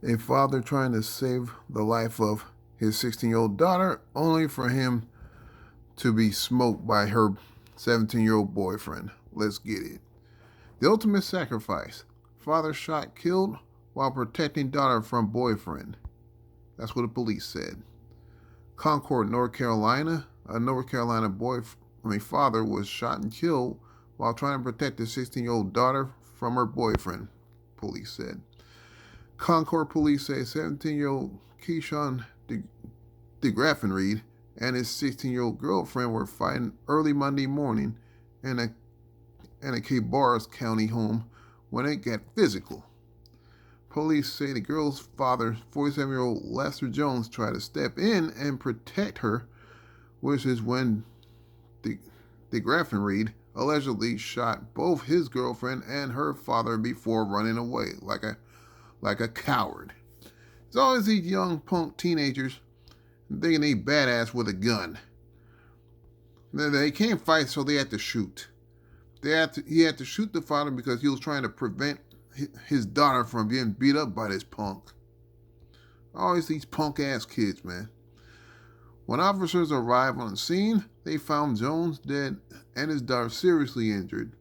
A father trying to save the life of his 16-year-old daughter, only for him to be smoked by her 17-year-old boyfriend. Let's get it. The ultimate sacrifice. Father shot, killed while protecting daughter from boyfriend. That's what the police said. Concord, North Carolina. A North Carolina father was shot and killed while trying to protect his 16-year-old daughter from her boyfriend, police said. Concord police say 17-year-old Keyshawn DeGraffenreid and his 16-year-old girlfriend were fighting early Monday morning in a Cabarrus County home when it got physical. Police say the girl's father, 47-year-old Lester Jones, tried to step in and protect her, which is when DeGraffenreid allegedly shot both his girlfriend and her father before running away like a coward. It's always these young punk teenagers thinking they badass with a gun. They can't fight, so they had to shoot. He had to shoot the father because he was trying to prevent his daughter from being beat up by this punk. Always these punk ass kids, man. When officers arrived on the scene, they found Jones dead and his daughter seriously injured.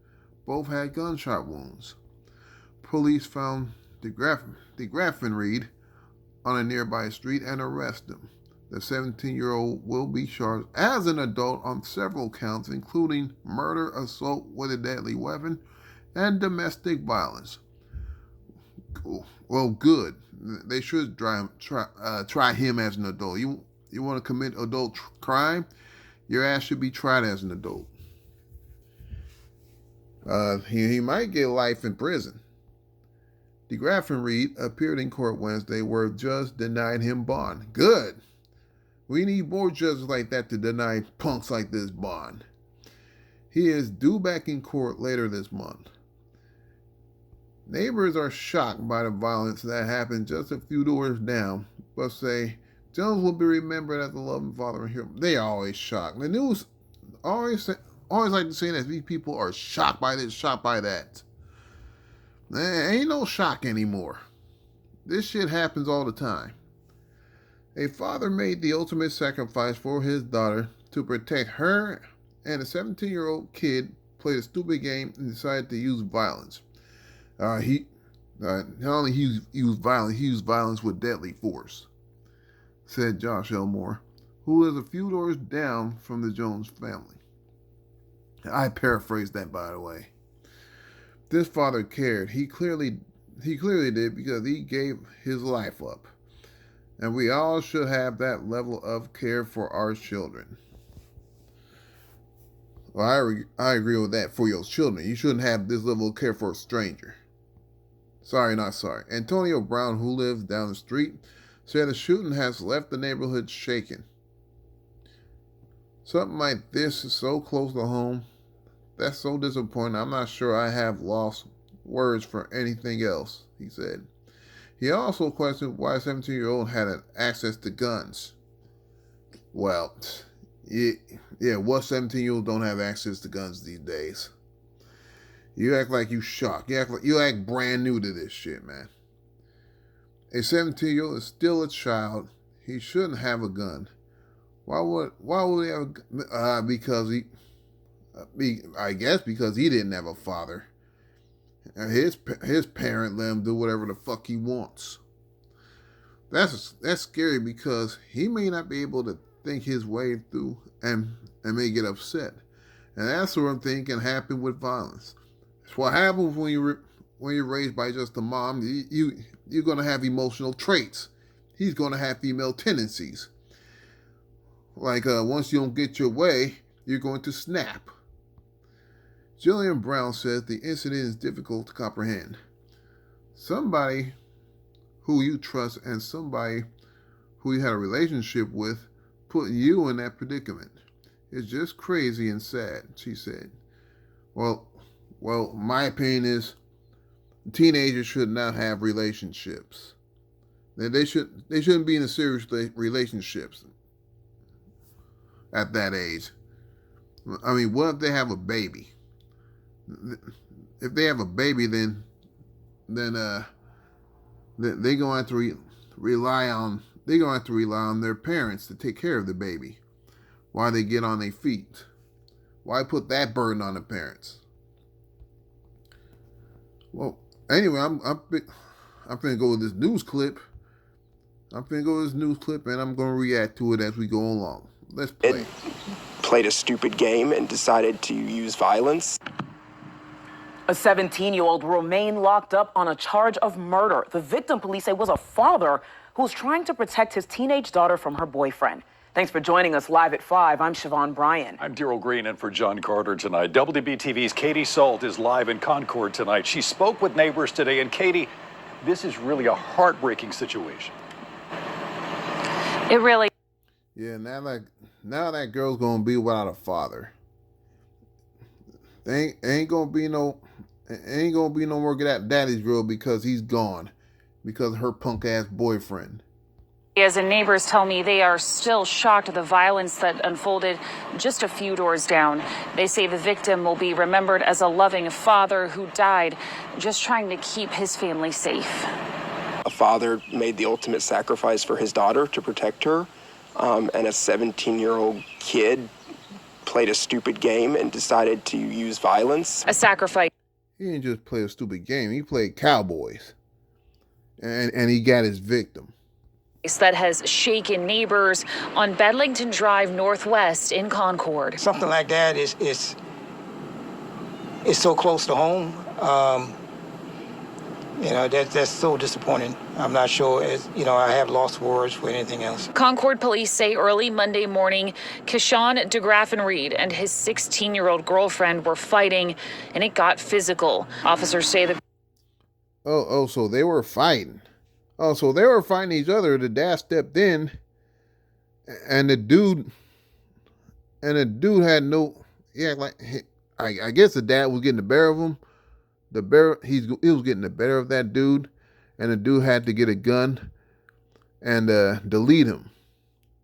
Both had gunshot wounds. Police found DeGraffenreid on a nearby street and arrested him. The 17-year-old will be charged as an adult on several counts, including murder, assault with a deadly weapon, and domestic violence. Cool. Well, good. They should try him as an adult. You want to commit adult crime? Your ass should be tried as an adult. He might get life in prison. DeGraffenreid appeared in court Wednesday where a judge denied him bond. Good. We need more judges like that to deny punks like this bond. He is due back in court later this month. Neighbors are shocked by the violence that happened just a few doors down, but say Jones will be remembered as a loving father and hero. They are always shocked. The news always like to say that these people are shocked by this, shocked by that. There ain't no shock anymore. This shit happens all the time. A father made the ultimate sacrifice for his daughter to protect her, and a 17-year-old kid played a stupid game and decided to use violence. Not only he used violence, he used violence with deadly force, said Josh Elmore, who lives a few doors down from the Jones family. I paraphrased that, by the way. This father cared. He clearly did because he gave his life up. And we all should have that level of care for our children. Well, I agree with that for your children. You shouldn't have this level of care for a stranger. Sorry, not sorry. Antonio Brown, who lives down the street, said the shooting has left the neighborhood shaken. Something like this is so close to home. That's so disappointing. I'm not sure I have lost words for anything else, he said. He also questioned why a 17-year-old had access to guns. Well, yeah, what 17-year-olds don't have access to guns these days? You act like you shocked. You act brand new to this shit, man. A 17-year-old is still a child. He shouldn't have a gun. Why would he have a gun? I guess because he didn't have a father. His parent let him do whatever the fuck he wants. That's scary because he may not be able to think his way through and may get upset. And that sort of thing can happen with violence. It's what happens when you're raised by just a mom. You're going to have emotional traits. He's going to have female tendencies. Like once you don't get your way, you're going to snap. Jillian Brown says the incident is difficult to comprehend. Somebody who you trust and somebody who you had a relationship with put you in that predicament. It's just crazy and sad, she said. Well, my opinion is teenagers should not have relationships. They shouldn't be in a serious relationships at that age. I mean, what if they have a baby? If they have a baby, then They're going to have to rely on their parents to take care of the baby while they get on their feet. Why put that burden on the parents? Well, anyway, I'm finna go with this news clip. And I'm gonna react to it as we go along. Let's play. It played a stupid game and decided to use violence. A 17-year-old will remain locked up on a charge of murder. The victim, police say, was a father who was trying to protect his teenage daughter from her boyfriend. Thanks for joining us live at 5. I'm Siobhan Bryan. I'm Daryl Green in for John Carter tonight. WBTV's Katie Salt is live in Concord tonight. She spoke with neighbors today, and Katie, this is really a heartbreaking situation. It really. Yeah, now that girl's gonna be without a father. Ain't gonna be no more daddy's girl because he's gone, because of her punk ass boyfriend. As the neighbors tell me, they are still shocked at the violence that unfolded just a few doors down. They say the victim will be remembered as a loving father who died just trying to keep his family safe. A father made the ultimate sacrifice for his daughter to protect her, and a 17-year-old kid played a stupid game and decided to use violence. A sacrifice. He didn't just play a stupid game. He played cowboys, and he got his victim. That has shaken neighbors on Bedlington Drive Northwest in Concord. Something like that is so close to home. That's so disappointing. I'm not sure. I have lost words for anything else. Concord police say early Monday morning, Keshawn DeGraffenreid and his 16-year-old girlfriend were fighting, and it got physical. Officers say that. So they were fighting. Oh, so they were fighting each other. The dad stepped in, and the dude had no. Yeah, I guess the dad was getting the better of him. He was getting the better of that dude, and the dude had to get a gun and delete him,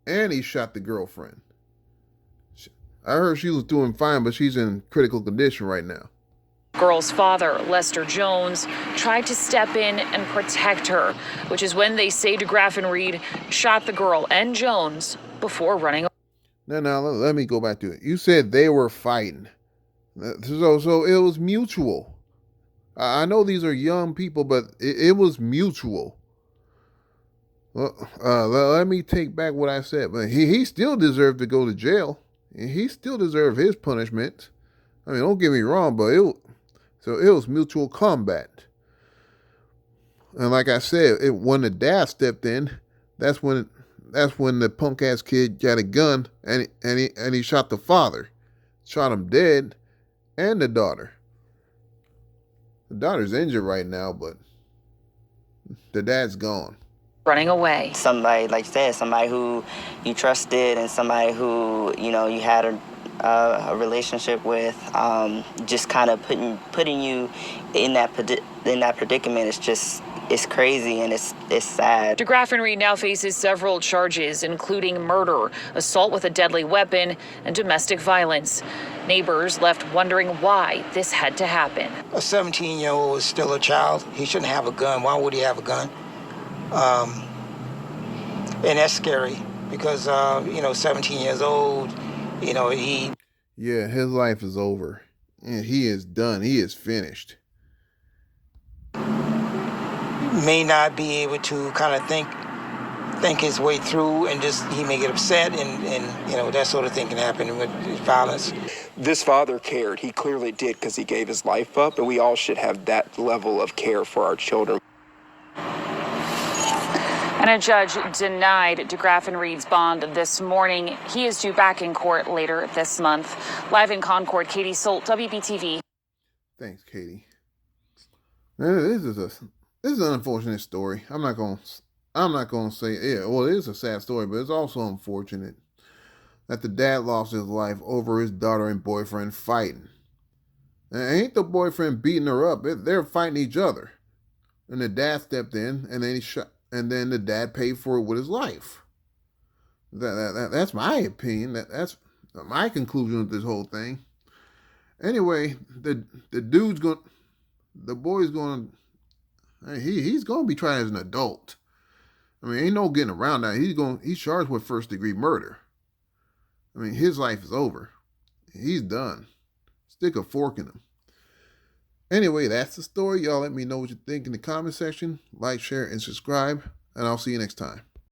and he shot the girlfriend. I heard she was doing fine, but she's in critical condition right now. Girl's father, Lester Jones, tried to step in and protect her, which is when they say DeGraffenreid shot the girl and Jones before running away. Now, let me go back to it. You said they were fighting. So it was mutual. I know these are young people, but it was mutual. Let me take back what I said. But he still deserved to go to jail. He still deserved his punishment. I mean, don't get me wrong, but it was mutual combat. And like I said, when the dad stepped in, that's when the punk ass kid got a gun and he shot the father, shot him dead, and the daughter. The daughter's injured right now, but the dad's gone. Running away. Somebody, like you said, somebody who you trusted and somebody who, you had a relationship with, just kind of putting you in that predicament. It's crazy and it's sad. DeGraffenreid now faces several charges, including murder, assault with a deadly weapon, and domestic violence. Neighbors left wondering why this had to happen. A 17-year-old is still a child. He shouldn't have a gun. Why would he have a gun? And that's scary because, 17 years old, he... Yeah, his life is over. And he is done. He is finished. May not be able to kind of think his way through, and just he may get upset, and that sort of thing can happen with violence. This father cared. He clearly did, because he gave his life up, and we all should have that level of care for our children. And a judge denied DeGraffenreid's bond this morning. He is due back in court later this month. Live in Concord, Katie Salt, WBTV. Thanks, Katie. This is an unfortunate story. I'm not gonna say, yeah, well, it is a sad story, but it's also unfortunate that the dad lost his life over his daughter and boyfriend fighting. And ain't the boyfriend beating her up? They're fighting each other. And the dad stepped in, and then he shot, and then the dad paid for it with his life. That's my opinion. That's my conclusion of this whole thing. Anyway, the boy's going He's going to be tried as an adult. I mean, ain't no getting around that. He's charged with first-degree murder. I mean, his life is over. He's done. Stick a fork in him. Anyway, that's the story. Y'all let me know what you think in the comment section. Like, share, and subscribe. And I'll see you next time.